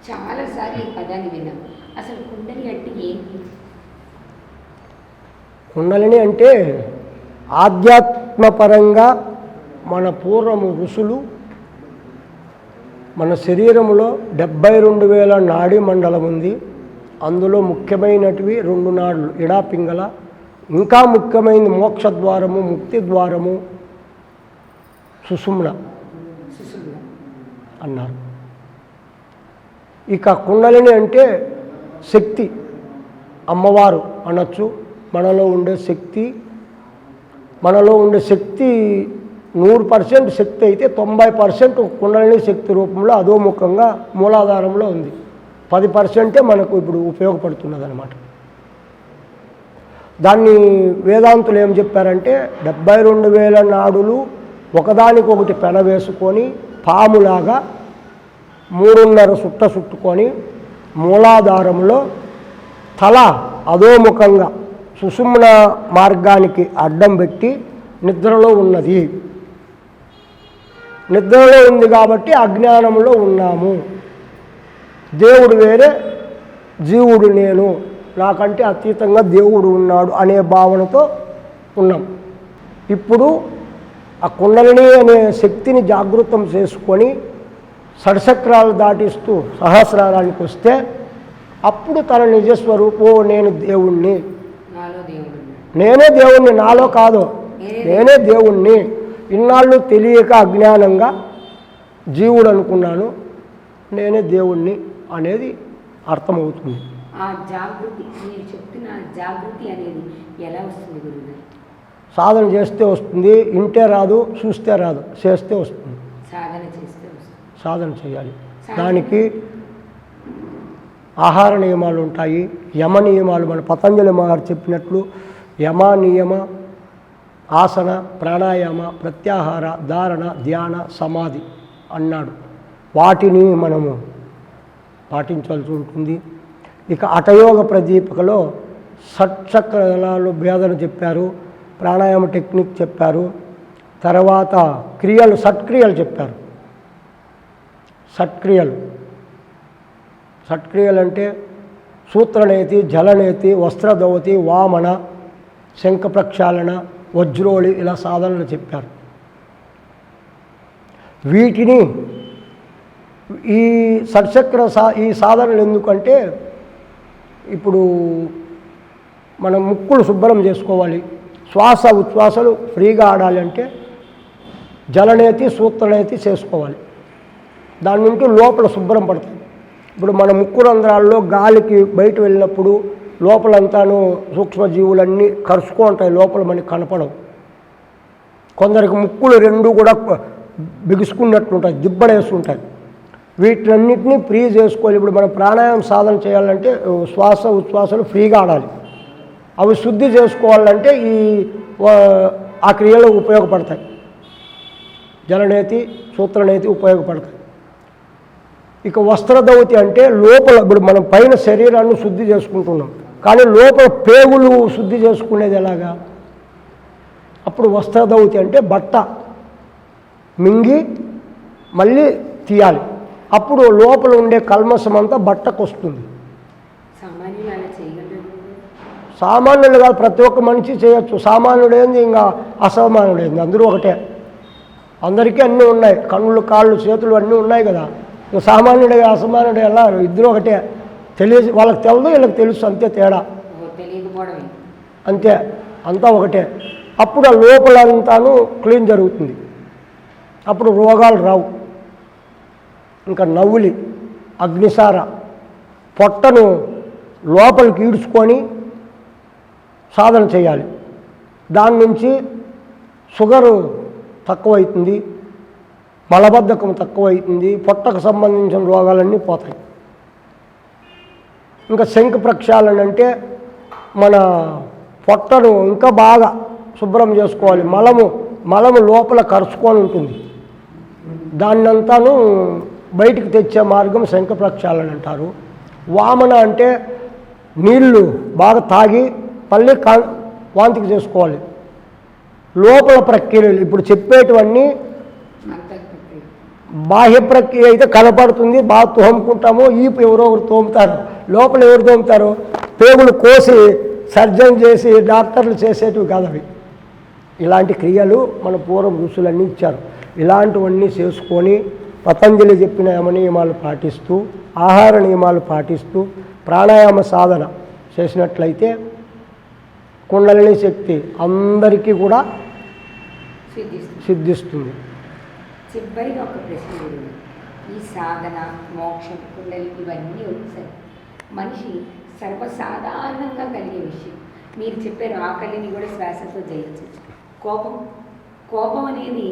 చాలాసార్లు ఈ పదాన్ని విన్నాం. అసలు కుండలి అంటే ఏంటి? కుండలిని అంటే ఆధ్యాత్మపరంగా మన పూర్వము ఋషులు మన శరీరంలో 72,000 నాడీ మండలం ఉంది. అందులో ముఖ్యమైనటివి 2 నాడులు ఇడా పింగళ, ఇంకా ముఖ్యమైనది మోక్షద్వారము, ముక్తి ద్వారము, సుషుమ్న అన్నారు. ఇక కుండలిని అంటే శక్తి, అమ్మవారు అనొచ్చు. మనలో ఉండే శక్తి 100% శక్తి అయితే 90% కుండలిని శక్తి రూపంలో అధోముఖంగా మూలాధారంలో ఉంది. 10% మనకు ఇప్పుడు ఉపయోగపడుతున్నది అన్నమాట. దాన్ని వేదాంతులు ఏం చెప్పారంటే 72,000 నాడులు ఒకదానికొకటి పెనవేసుకొని పాములాగా 3.5 సుట్ట చుట్టుకొని మూలాధారంలో తల అధోముఖంగా సుషుమ్న మార్గానికి అడ్డం పెట్టి నిద్రలో ఉన్నది. నిద్రలో ఉంది కాబట్టి అజ్ఞానంలో ఉన్నాము. దేవుడు వేరే, జీవుడు నేను, నాకంటే అతీతంగా దేవుడు ఉన్నాడు అనే భావనతో ఉన్నాం. ఇప్పుడు ఆ కుండలిని అనే శక్తిని జాగృతం చేసుకొని షడ్చక్రాలు దాటిస్తూ సహస్రారానికి వస్తే అప్పుడు తన నిజస్వరూపం నేను దేవుణ్ణి, నేనే దేవుణ్ణి, నాలో కాదు, నేనే దేవుణ్ణి. ఇన్నాళ్ళు తెలియక అజ్ఞానంగా జీవుడు అనుకున్నాను, నేనే దేవుణ్ణి అనేది అర్థమవుతుంది. ఆ జాగృతి, మీరు చెప్తున్న జాగృతి అనేది ఎలా వస్తుంది గురుగారు? సాధన చేస్తే వస్తుంది, ఇంటే రాదు, చూస్తే రాదు, చేస్తే వస్తుంది. సాధన చేస్తే వస్తుంది. సాధన చేయాలి. దానికి ఆహార నియమాలు ఉంటాయి, యమ నియమాలు. మన పతంజలి మహర్షి చెప్పినట్లు యమ నియమ, ఆసన, ప్రాణాయామ, ప్రత్యాహార, ధారణ, ధ్యాన, సమాధి అన్నాడు. వాటిని మనము పాటించాల్సి ఉంటుంది. ఇక అటయోగ ప్రదీపికలో షట్చక్రాలు భేదన చెప్పారు, ప్రాణాయామ టెక్నిక్ చెప్పారు, తర్వాత క్రియలు, షట్క్రియలు చెప్పారు. షట్క్రియలు అంటే సూత్రనేతి, జలనేతి, వస్త్రదౌతి, వామన, శంఖ ప్రక్షాళన, వజ్రోళి, ఇలా సాధనలు చెప్పారు. వీటిని ఈ షట్చక్ర ఈ సాధనలు ఎందుకంటే ఇప్పుడు మనం ముక్కులు శుభ్రం చేసుకోవాలి, శ్వాస ఉచ్ఛ్వాసలు ఫ్రీగా ఆడాలి అంటే జలనేతి, సూత్రనేతి చేసుకోవాలి. దాని నుండి లోపల శుభ్రం పడుతుంది. ఇప్పుడు మన ముక్కు రంధ్రాల్లో గాలికి బయట వెళ్ళినప్పుడు లోపలంతాను సూక్ష్మజీవులన్నీ కరుచుకో ఉంటాయి, లోపల మనకి కనపడవు. కొందరికి ముక్కులు 2 కూడా బిగుసుకున్నట్లుంటాయి, దిబ్బడేస్తుంటాయి. వీటన్నిటినీ ఫ్రీ చేసుకోవాలి. ఇప్పుడు మనం ప్రాణాయామం సాధన చేయాలంటే శ్వాస ఉచ్ఛ్వాసలు ఫ్రీగా ఆడాలి. అవి శుద్ధి చేసుకోవాలంటే ఆ క్రియలు ఉపయోగపడతాయి. జలనేతి, సూత్రనేతి ఉపయోగపడతాయి. ఇక వస్త్రదౌతి అంటే లోపల, ఇప్పుడు మనం పైన శరీరాన్ని శుద్ధి చేసుకుంటున్నాం, కానీ లోపల పేగులు శుద్ధి చేసుకునేది ఎలాగా? అప్పుడు వస్త్రదౌతి అంటే బట్ట మింగి మళ్ళీ తీయాలి. అప్పుడు లోపల ఉండే కల్మషం అంతా బట్టకు వస్తుంది. సామాన్యులు కాదు, ప్రతి ఒక్క మనిషి చేయొచ్చు. సామాన్యుడేంది, ఇంకా అసామాన్యుడేంది, అందరూ ఒకటే. అందరికీ అన్నీ ఉన్నాయి, కళ్ళు, కాళ్ళు, చేతులు అన్నీ ఉన్నాయి కదా. ఇక సామాన్యుడే అసామాన్యుడే ఎలా, ఇద్దరు ఒకటే. తెలియదు, వాళ్ళకి తెలియదు, వీళ్ళకి తెలుసు, అంతే తేడా, అంతే, అంతా ఒకటే. అప్పుడు ఆ లోపలంతాను క్లీన్ జరుగుతుంది. అప్పుడు రోగాలు రావు. ఇంకా నవ్వులి, అగ్నిసార, పొట్టను లోపలికి ఈడ్చుకొని సాధన చేయాలి. దాని నుంచి షుగరు తక్కువవుతుంది, మలబద్ధకం తక్కువవుతుంది, పొట్టకు సంబంధించిన రోగాలన్నీ పోతాయి. ఇంకా శంఖ ప్రక్షాళన అంటే మన పొట్టను ఇంకా బాగా శుభ్రం చేసుకోవాలి. మలము లోపల కరుచుకొని ఉంటుంది, దాన్నంతాను బయటికి తెచ్చే మార్గం శంఖ ప్రక్షాళన అంటారు. వామన అంటే నీళ్లు బాగా తాగి మళ్ళీ వాంతికి చేసుకోవాలి. లోపల ప్రక్రియలు ఇప్పుడు చెప్పేటివన్నీ బాహ్య ప్రక్రియ అయితే కనపడుతుంది, బాగా తోముకుంటాము, ఈపు ఎవరో ఒకరు తోముతారు, లోపల ఎవరు తోముతారు? పేగులు కోసి సర్జన్ చేసి డాక్టర్లు చేసేటివి కాదు అవి. ఇలాంటి క్రియలు మన పూర్వం ఋషులన్నీ ఇచ్చారు. ఇలాంటివన్నీ చేసుకొని పతంజలి చెప్పిన యమ నియమాలు పాటిస్తూ, ఆహార నియమాలు పాటిస్తూ, ప్రాణాయామ సాధన చేసినట్లయితే కుండలిని శక్తి అందరికీ కూడా సిద్ధిస్తుంది. చివరిగా ఒక ప్రశ్న గురువు, ఈ సాధన, మోక్షం, కుండలి ఇవన్నీ వచ్చాయి మనిషి సర్వసాధారణంగా కలిగే విషయం. మీరు చెప్పారు ఆకలిని కూడా శ్వాసతో జయించవచ్చు. కోపం అనేది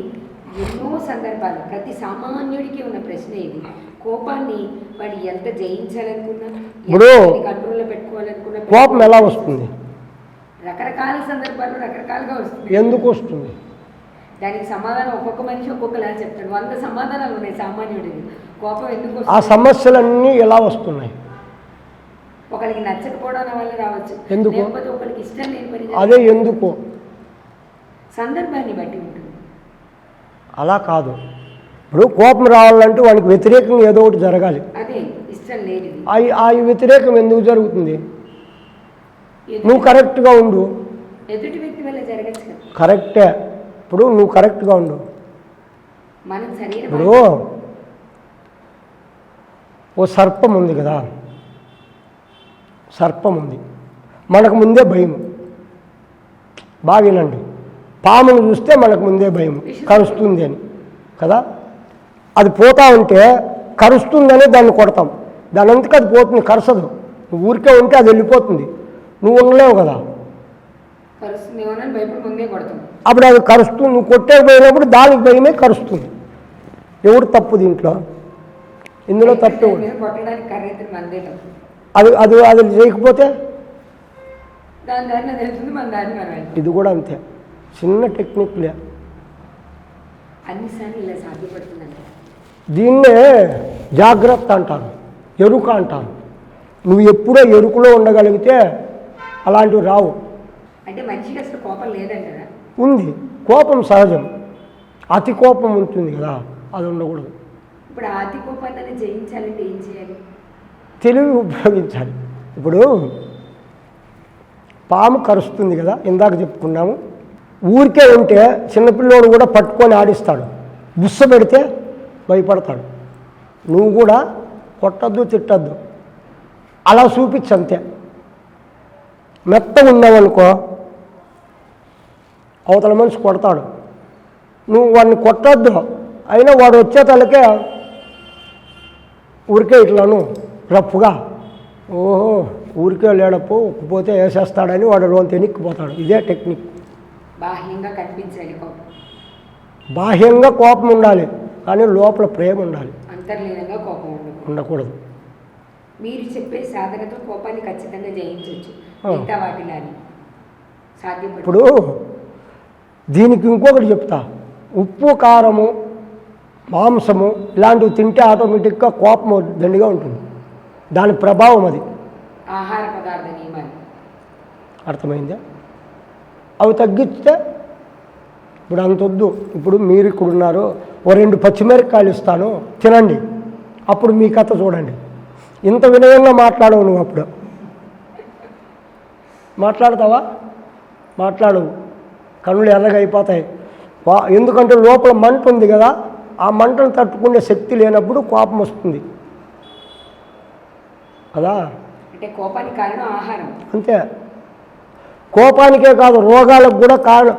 ఎన్నో సందర్భాలు ప్రతి సామాన్యుడికి ఉన్న ప్రశ్న ఇది. కోపాన్ని వాడు ఎంత జయించాలనుకున్నా, కంట్రోల్లో పెట్టుకోవాలనుకున్నా కోపం ఎలా వస్తుంది? రకరకాల సందర్భాలు రకరకాలుగా వస్తుంది. ఎందుకు వస్తుంది? దానికి సమాధానం ఒక్కొక్క మనిషి ఒక్కొక్కలా చెప్తాడు. 100 సమాధానాలు ఉన్నాయి సామాన్యుడికి. కోపం ఎందుకు ఆ సమస్యలన్నీ ఎలా వస్తున్నాయి? ఒకరికి నచ్చకపోవడం వల్ల రావచ్చు, ఎందుకు? లేకపోతే ఒకరికి ఇష్టం లేని పని. అదే ఎందుకు? సందర్భాన్ని బట్టి ఉంటుంది. అలా కాదు. ఇప్పుడు కోపం రావాలంటే వానికి వ్యతిరేకంగా ఏదో ఒకటి జరగాలి. అదే ఇష్టం లేదు. ఆ వ్యతిరేకం ఎందుకు జరుగుతుంది? నువ్వు కరెక్ట్గా ఉండు. ఎదుటి వ్యక్తి వల్ల జరగచ్చు. కరెక్టే. ఇప్పుడు నువ్వు కరెక్ట్గా ఉండు. మనం శరీరం ఇప్పుడు ఓ సర్పం ఉంది కదా, సర్పం ఉంది, మనకు ముందే భయం. బాగినండి, పామును చూస్తే మనకు ముందే భయం, కరుస్తుంది అని కదా. అది పోతా ఉంటే కరుస్తుందని దాన్ని కొడతాం, దాని అంతకు అది పోతుంది, కరసదు. నువ్వు ఊరికే ఉంటే అది వెళ్ళిపోతుంది, నువ్వు ఉండలేవు కదా. అప్పుడు అది కరుస్తుంది, నువ్వు కొట్టే పోయినప్పుడు దానికి భయమే కరుస్తుంది. ఎవడు తప్పు దీంట్లో? ఇందులో తప్పు అది అది అది చేయకపోతే ఇది కూడా అంతే. చిన్న టెక్నిక్లే. దీన్నే జాగ్రత్త అంటారు, ఎరుక అంటారు. నువ్వు ఎప్పుడో ఎరుకులో ఉండగలిగితే అలాంటివి రావు. అంటే మనిషికి అసలు కోపం లేదంటారా? ఉంది. కోపం సహజం. అతి కోపం ఉంటుంది కదా, అది ఉండకూడదు. ఇప్పుడు అతి కోపాన్ని జయించాలంటే ఏం చేయాలి? తెలివి ఉపయోగించాలి. ఇప్పుడు పాము కరుస్తుంది కదా, ఇందాక చెప్పుకున్నాము. ఊరికే ఉంటే చిన్నపిల్లోడు కూడా పట్టుకొని ఆడిస్తాడు, బుస్స పెడితే భయపడతాడు. నువ్వు కూడా కొట్టద్దు, తిట్టద్దు, అలా చూపించంతే. మెత్తగా ఉన్నావనుకో అవతల మనిషి కొడతాడు, నువ్వు వాడిని కొట్టద్దు. అయినా వాడు వచ్చే తలకే ఊరికే ఇట్లాను రఫ్గా, ఓహో ఊరికే లేడప్పు ఉక్కుపోతే వేసేస్తాడని వాడు రోజు తెనిక్కిపోతాడు. ఇదే టెక్నిక్. బాహ్యంగా కనిపించాలి కోపం, బాహ్యంగా కోపం ఉండాలి, కానీ లోపల ప్రేమ ఉండాలి, అంతర్లీనంగా కోపం ఉండకూడదు. మీరు చెప్పే సాధనతో కోపాన్ని ఖచ్చితంగా జయించవచ్చు, మిగతా వాటిలాని సాధ్యపడు. ఇప్పుడు దీనికి ఇంకొకటి చెప్తా. ఉప్పు, కారము, మాంసము ఇలాంటివి తింటే ఆటోమేటిక్గా కోపం దండిగా ఉంటుంది. దాని ప్రభావం అది. ఆహార పదార్థ నియమాలు అర్థమైందా? అవి తగ్గిస్తే ఇప్పుడు అంత వద్దు. ఇప్పుడు మీరు ఇక్కడ ఉన్నారు, ఓ 2 పచ్చిమిరపకాయలు ఇస్తాను తినండి, అప్పుడు మీ కథ చూడండి. ఇంత వినయంగా మాట్లాడవు నువ్వు. అప్పుడు మాట్లాడతావా? మాట్లాడవు, కన్నులు ఎర్రగా అయిపోతాయి. ఎందుకంటే లోపల మంట ఉంది కదా, ఆ మంటను తట్టుకునే శక్తి లేనప్పుడు కోపం వస్తుంది కదా. అంటే కోపానికి కారణం ఆహారం. అంతే. కోపానికే కాదు, రోగాలకు కూడా కారణం.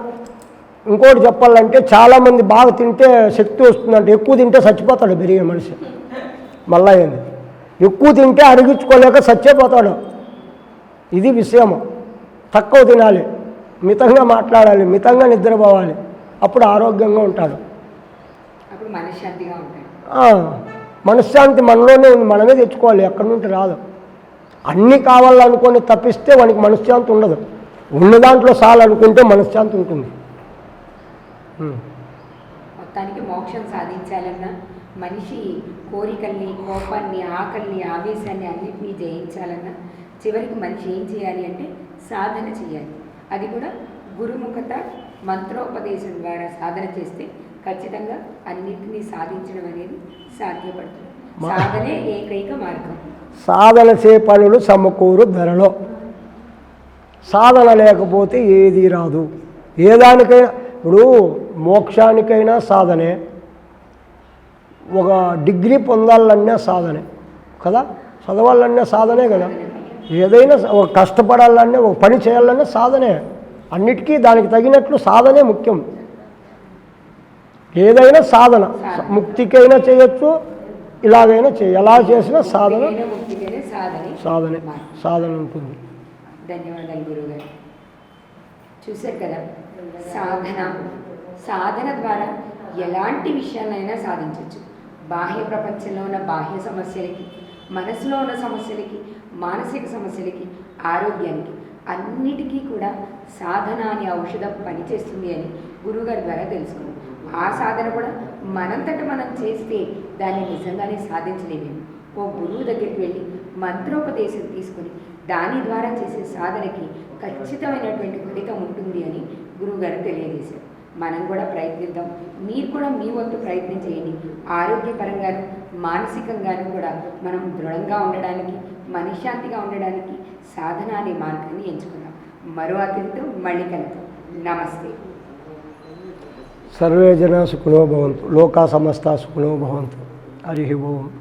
ఇంకోటి చెప్పాలంటే చాలామంది బాగా తింటే శక్తి వస్తుందంటే, ఎక్కువ తింటే చచ్చిపోతాడు పెరిగే మనిషి. మళ్ళా ఏంది, ఎక్కువ తింటే అరిగించుకోలేక చచ్చిపోతాడు. ఇది విషయము. తక్కువ తినాలి, మితంగా మాట్లాడాలి, మితంగా నిద్రపోవాలి, అప్పుడు ఆరోగ్యంగా ఉంటాడు. అప్పుడు మనశ్శాంతిగా ఉంటాడు. మనశ్శాంతి మనలోనే ఉంది, మనమే తెచ్చుకోవాలి, ఎక్కడి నుండి రాదు. అన్నీ కావాలనుకొని తప్పిస్తే వానికి మనశ్శాంతి ఉండదు. ఉన్న దాంట్లో చాలనుకుంటే మనశ్శాంతి ఉంటుంది. మొత్తానికి మోక్షం సాధించాలన్నా మనిషి కోరికల్ని, కోపాన్ని, ఆకలిని, ఆవేశాన్ని అన్నింటినీ జయించాలన్నా చివరికి మనిషి ఏం చేయాలి అంటే సాధన చేయాలి. అది కూడా గురుముఖత మంత్రోపదేశం ద్వారా సాధన చేస్తే ఖచ్చితంగా అన్నిటినీ సాధించడం అనేది సాధ్యపడుతుంది. సాధనే ఏకైక మార్గం. సాధన చే పనులు సమకూరు ధరలో. సాధన లేకపోతే ఏది రాదు. ఏ దానికైనా ఇప్పుడు మోక్షానికైనా సాధనే, ఒక డిగ్రీ పొందాలన్నా సాధనే కదా, చదవాలన్నా సాధనే కదా, ఏదైనా ఒక కష్టపడాలన్నా ఒక పని చేయాలన్నా సాధనే. అన్నిటికీ దానికి తగినట్లు సాధనే ముఖ్యం. ఏదైనా సాధన, ముక్తికైనా చేయొచ్చు, ఇలాగైనా ఎలా చేసినా సాధన సాధనే సాధన ఉంటుంది. ధన్యవాదాలు గురువుగారు. చూశారు కదా, సాధన ద్వారా ఎలాంటి విషయాలైనా సాధించవచ్చు. బాహ్య ప్రపంచంలో ఉన్న బాహ్య సమస్యలకి, మనసులో ఉన్న సమస్యలకి, మానసిక సమస్యలకి, ఆరోగ్యానికి అన్నిటికీ కూడా సాధన అనే ఔషధం పనిచేస్తుంది అని గురువుగారి ద్వారా తెలుసుకున్నాం. ఆ సాధన కూడా మనంతట మనం చేస్తే దాన్ని నిజంగానే సాధించలేమేమో. ఓ గురువు దగ్గరికి వెళ్ళి మంత్రోపదేశం తీసుకుని దాని ద్వారా చేసే సాధనకి ఖచ్చితమైనటువంటి ఫలితం ఉంటుంది అని గురువుగారు తెలియజేశారు. మనం కూడా ప్రయత్నిద్దాం. మీరు కూడా మీ వంతు ప్రయత్నం చేయండి. ఆరోగ్యపరంగాను మానసికంగాను కూడా మనం దృఢంగా ఉండడానికి, మనశ్శాంతిగా ఉండడానికి సాధన అనే మార్గాన్ని ఎంచుకుందాం. మరో అతిథితో మళ్ళీ కలుద్దాం. నమస్తే. సర్వే జనా సుఖినో భవంతు, లోకా సమస్తా సుఖినో భవంతు. హరి ఓం.